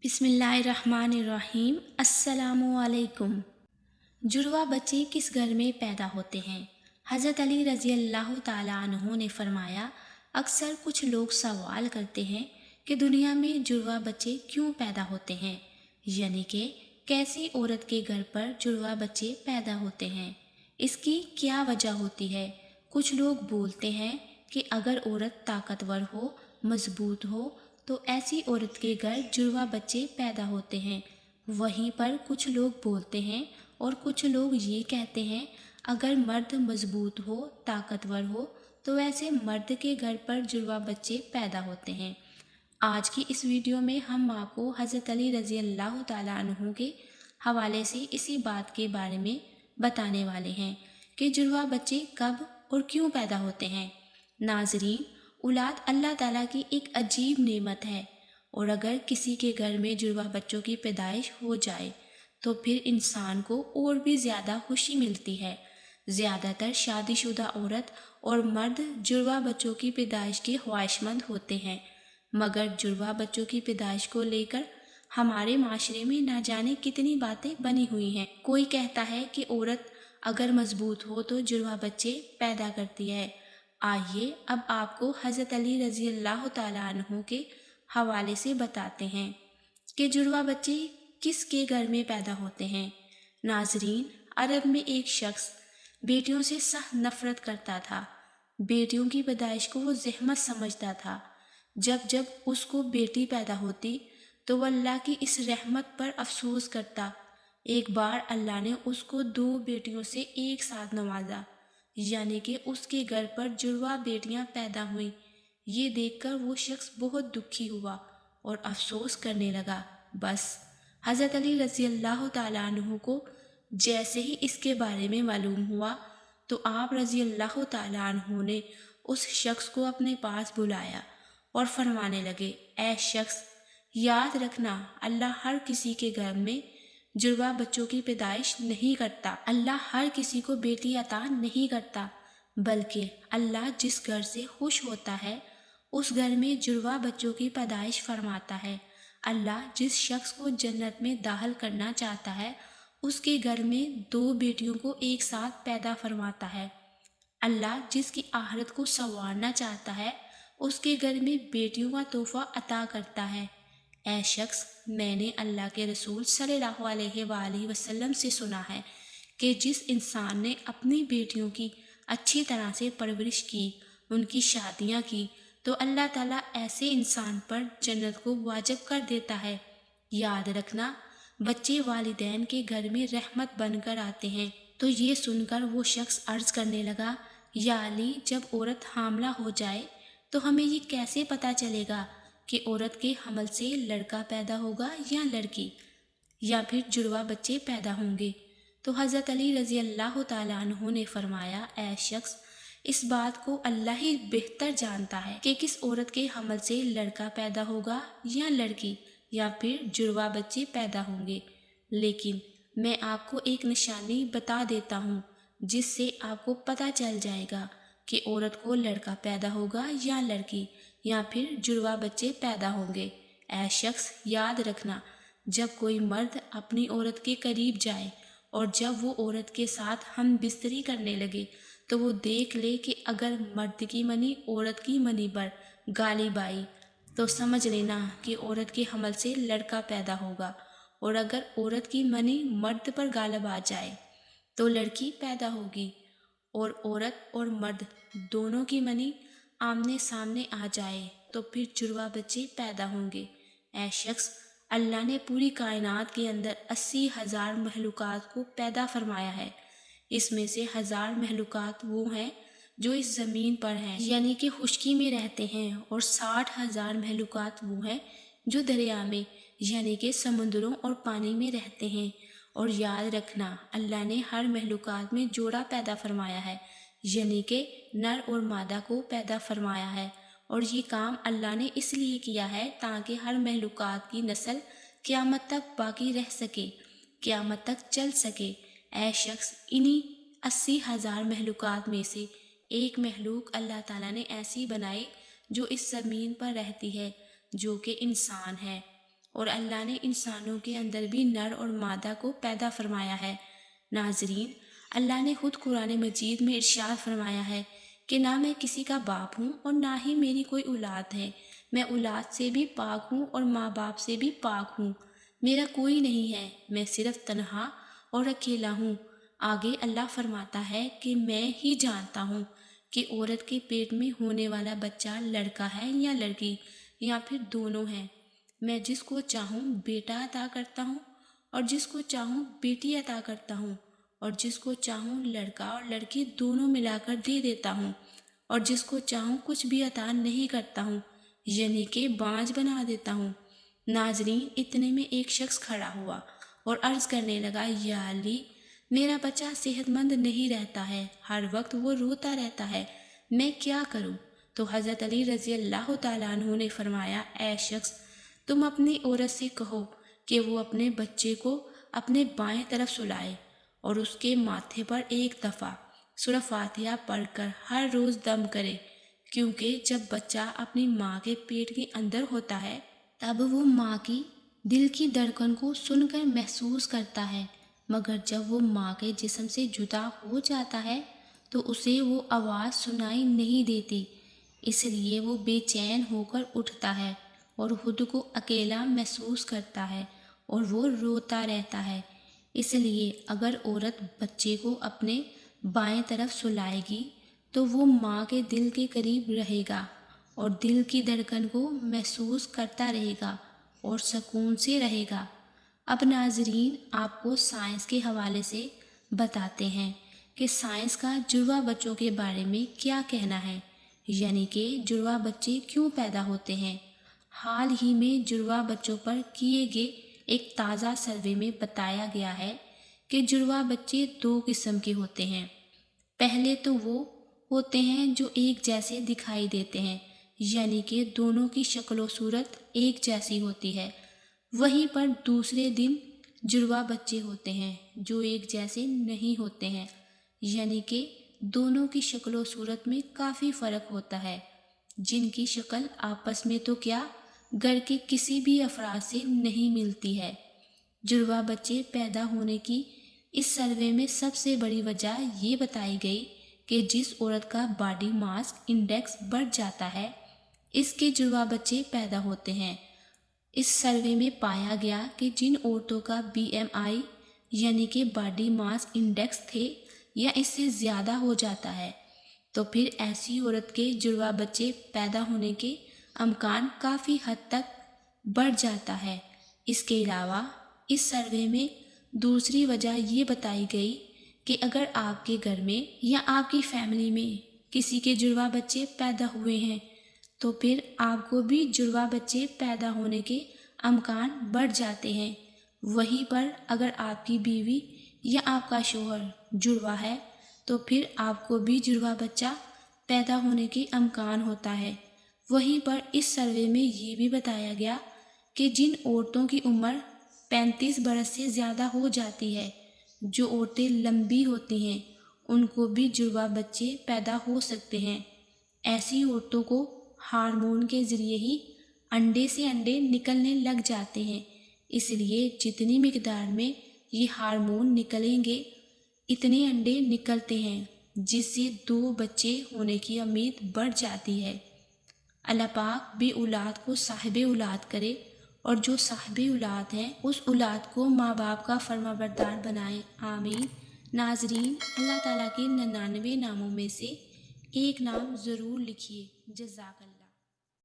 बिस्मिल्लाहिर्रहमानिर्रहीम। अस्सलामुअलैकुम। जुड़वा बच्चे किस घर में पैदा होते हैं? हज़रत अली रज़ी अल्लाह ताला अन्हु ने फरमाया, अक्सर कुछ लोग सवाल करते हैं कि दुनिया में जुड़वा बच्चे क्यों पैदा होते हैं, यानी कि कैसी औरत के घर पर जुड़वा बच्चे पैदा होते हैं, इसकी क्या वजह होती है। कुछ लोग बोलते हैं कि अगर औरत ताकतवर हो, मजबूत हो तो ऐसी औरत के घर जुड़वा बच्चे पैदा होते हैं। वहीं पर कुछ लोग बोलते हैं और कुछ लोग ये कहते हैं अगर मर्द मजबूत हो, ताकतवर हो तो ऐसे मर्द के घर पर जुड़वा बच्चे पैदा होते हैं। आज की इस वीडियो में हम आपको हज़रत अली रज़ी अल्लाह ताला अन्हु के हवाले से इसी बात के बारे में बताने वाले हैं कि जुड़वा बच्चे कब और क्यों पैदा होते हैं। नाजरीन, औलाद अल्लाह ताला की एक अजीब नेमत है और अगर किसी के घर में जुड़वा बच्चों की पैदाइश हो जाए तो फिर इंसान को और भी ज़्यादा खुशी मिलती है। ज़्यादातर शादीशुदा औरत और मर्द जुड़वा बच्चों की पैदाइश के ख्वाहिशमंद होते हैं, मगर जुड़वा बच्चों की पैदाइश को लेकर हमारे माशरे में ना जाने कितनी बातें बनी हुई हैं। कोई कहता है कि औरत अगर मजबूत हो तो जुड़वा बच्चे पैदा करती है। आइए अब आपको हज़रत अली रज़ी अल्लाह ताला अन्हु के हवाले से बताते हैं कि जुड़वा बच्चे किसके घर में पैदा होते हैं। नाजरीन, अरब में एक शख्स बेटियों से सख्त नफरत करता था। बेटियों की पैदाइश को वो ज़हमत समझता था। जब जब उसको बेटी पैदा होती तो वह अल्लाह की इस रहमत पर अफसोस करता। एक बार अल्लाह ने उसको 2 बेटियों से एक साथ नवाजा, यानी कि उसके घर पर जुड़वा बेटियां पैदा हुईं। ये देखकर वो शख्स बहुत दुखी हुआ और अफसोस करने लगा। बस हज़रत अली रज़ी अल्लाह ताला अन्हु को जैसे ही इसके बारे में मालूम हुआ तो आप रज़ी अल्लाह ताला अन्हु ने उस शख्स को अपने पास बुलाया और फरमाने लगे, ऐ शख्स, याद रखना अल्लाह हर किसी के घर में जुड़वा बच्चों की पैदाइश नहीं करता। अल्लाह हर किसी को बेटी अता नहीं करता, बल्कि अल्लाह जिस घर से खुश होता है उस घर में जुड़वा बच्चों की पैदाइश फरमाता है। अल्लाह जिस शख्स को जन्नत में दाखिल करना चाहता है उसके घर में 2 बेटियों को एक साथ पैदा फरमाता है। अल्लाह जिसकी आखिरत को संवारना चाहता है उसके घर में बेटियों का तोहफा अता करता है। ऐ शख्स, मैंने अल्लाह के रसूल सल्लल्लाहु अलैहि वसल्लम से सुना है कि जिस इंसान ने अपनी बेटियों की अच्छी तरह से परवरिश की, उनकी शादियाँ की, तो अल्लाह ताला ऐसे इंसान पर जन्नत को वाजिब कर देता है। याद रखना, बच्चे वालिदैन के घर में रहमत बनकर आते हैं। तो ये सुनकर वो शख्स अर्ज करने लगा, या अली, जब औरत हामला हो जाए तो हमें ये कैसे पता चलेगा कि औरत के हमल से लड़का पैदा होगा या लड़की, या फिर जुड़वा बच्चे पैदा होंगे। तो हज़रत अली रज़ी अल्लाह ताला अन्हु ने फरमाया, ऐ शख्स, इस बात को अल्लाह ही बेहतर जानता है कि किस औरत के हमल से लड़का पैदा होगा या लड़की, या फिर जुड़वा बच्चे पैदा होंगे। लेकिन मैं आपको एक निशानी बता देता हूँ जिससे आपको पता चल जाएगा कि औरत को लड़का पैदा होगा या लड़की, या फिर जुड़वा बच्चे पैदा होंगे। ऐ शख्स, याद रखना, जब कोई मर्द अपनी औरत के करीब जाए और जब वो औरत के साथ हम बिस्तरी करने लगे तो वो देख ले कि अगर मर्द की मनी औरत की मनी पर गालिब आई तो समझ लेना कि औरत के हमल से लड़का पैदा होगा, और अगर औरत की मनी मर्द पर गालिब आ जाए तो लड़की पैदा होगी। और औरत और मर्द दोनों की मनी आमने सामने आ जाए तो फिर जुड़वा बच्चे पैदा होंगे। ऐ शख्स, अल्लाह ने पूरी कायनात के अंदर 80,000 महलूकात को पैदा फरमाया है। इसमें से 1000 महलूकात वो हैं जो इस ज़मीन पर हैं, यानी कि खुश्की में रहते हैं, और 60,000 महलूकात वो हैं जो दरिया में, यानी कि समुद्रों और पानी में रहते हैं। और याद रखना, अल्लाह ने हर महलूकात में जोड़ा पैदा फरमाया है, यानी कि नर और मादा को पैदा फरमाया है। और ये काम अल्लाह ने इसलिए किया है ताकि हर महलूकात की नस्ल क़यामत तक बाकी रह सके, क़यामत तक चल सके। ऐ शख्स, इन्हीं 80,000 महलूकात में से एक महलूक अल्लाह ताला ने ऐसी बनाई जो इस ज़मीन पर रहती है, जो कि इंसान है। اور اللہ نے انسانوں کے اندر بھی نر اور مادہ کو پیدا فرمایا ہے۔ ناظرین، اللہ نے خود قرآن مجید میں ارشاد فرمایا ہے کہ نہ میں کسی کا باپ ہوں اور نہ ہی میری کوئی اولاد ہے، میں اولاد سے بھی پاک ہوں اور ماں باپ سے بھی پاک ہوں، میرا کوئی نہیں ہے، میں صرف تنہا اور اکیلا ہوں۔ آگے اللہ فرماتا ہے کہ میں ہی جانتا ہوں کہ عورت کے پیٹ میں ہونے والا بچہ لڑکا ہے یا لڑکی یا پھر دونوں ہیں۔ میں جس کو چاہوں بیٹا عطا کرتا ہوں اور جس کو چاہوں بیٹی عطا کرتا ہوں، اور جس کو چاہوں لڑکا اور لڑکی دونوں ملا کر دے دیتا ہوں، اور جس کو چاہوں کچھ بھی عطا نہیں کرتا ہوں، یعنی کہ بانجھ بنا دیتا ہوں۔ ناظرین، اتنے میں ایک شخص کھڑا ہوا اور عرض کرنے لگا، یا علی، میرا بچہ صحت مند نہیں رہتا ہے، ہر وقت وہ روتا رہتا ہے، میں کیا کروں؟ تو حضرت علی رضی اللہ تعالیٰ عنہ نے فرمایا، اے شخص، تم اپنی عورت سے کہو کہ وہ اپنے بچے کو اپنے بائیں طرف سلائے اور اس کے ماتھے پر ایک دفعہ سورہ فاتحہ پڑھ کر ہر روز دم کرے، کیونکہ جب بچہ اپنی ماں کے پیٹ کے اندر ہوتا ہے تب وہ ماں کی دل کی دھڑکن کو سن کر محسوس کرتا ہے، مگر جب وہ ماں کے جسم سے جدا ہو جاتا ہے تو اسے وہ آواز سنائی نہیں دیتی، اس لیے وہ بے چین ہو کر اٹھتا ہے اور خود کو اکیلا محسوس کرتا ہے اور وہ روتا رہتا ہے۔ اس لیے اگر عورت بچے کو اپنے بائیں طرف سلائے گی تو وہ ماں کے دل کے قریب رہے گا اور دل کی دھڑکن کو محسوس کرتا رہے گا اور سکون سے رہے گا۔ اب ناظرین، آپ کو سائنس کے حوالے سے بتاتے ہیں کہ سائنس کا جڑواں بچوں کے بارے میں کیا کہنا ہے، یعنی کہ جڑواں بچے کیوں پیدا ہوتے ہیں۔ حال ہی میں جڑواں بچوں پر کیے گئے ایک تازہ سروے میں بتایا گیا ہے کہ جڑواں بچے دو قسم کے ہوتے ہیں۔ پہلے تو وہ ہوتے ہیں جو ایک جیسے دکھائی دیتے ہیں، یعنی کہ دونوں کی شکل و صورت ایک جیسی ہوتی ہے۔ وہیں پر دوسرے دن جڑواں بچے ہوتے ہیں جو ایک جیسے نہیں ہوتے ہیں، یعنی کہ دونوں کی شکل و صورت میں کافی فرق ہوتا ہے، جن کی شکل آپس میں تو کیا گھر کے کسی بھی افراد سے نہیں ملتی ہے۔ جڑواں بچے پیدا ہونے کی اس سروے میں سب سے بڑی وجہ یہ بتائی گئی کہ جس عورت کا باڈی ماس انڈیکس بڑھ جاتا ہے اس کے جڑواں بچے پیدا ہوتے ہیں۔ اس سروے میں پایا گیا کہ جن عورتوں کا BMI یعنی کہ باڈی ماس انڈیکس تھے یا اس سے زیادہ ہو جاتا ہے تو پھر ایسی عورت کے جڑواں بچے پیدا ہونے کے امکان کافی حد تک بڑھ جاتا ہے۔ اس کے علاوہ اس سروے میں دوسری وجہ یہ بتائی گئی کہ اگر آپ کے گھر میں یا آپ کی فیملی میں کسی کے جڑواں بچے پیدا ہوئے ہیں تو پھر آپ کو بھی جڑواں بچے پیدا ہونے کے امکان بڑھ جاتے ہیں۔ وہیں پر اگر آپ کی بیوی یا آپ کا شوہر جڑواں ہے تو پھر آپ کو بھی جڑواں بچہ پیدا ہونے کے امکان ہوتا ہے۔ وہیں پر اس سروے میں یہ بھی بتایا گیا کہ جن عورتوں کی عمر 35 برس سے زیادہ ہو جاتی ہے، جو عورتیں لمبی ہوتی ہیں، ان کو بھی جڑواں بچے پیدا ہو سکتے ہیں۔ ایسی عورتوں کو ہارمون کے ذریعے ہی انڈے سے انڈے نکلنے لگ جاتے ہیں، اس لیے جتنی مقدار میں یہ ہارمون نکلیں گے اتنے انڈے نکلتے ہیں، جس سے 2 بچے ہونے کی امید بڑھ جاتی ہے۔ اللہ پاک بے اولاد کو صاحب اولاد کرے اور جو صاحب اولاد ہیں اس اولاد کو ماں باپ کا فرما بردار بنائے، آمین۔ ناظرین، اللہ تعالیٰ کے 99 ناموں میں سے ایک نام ضرور لکھیے۔ جزاک اللہ۔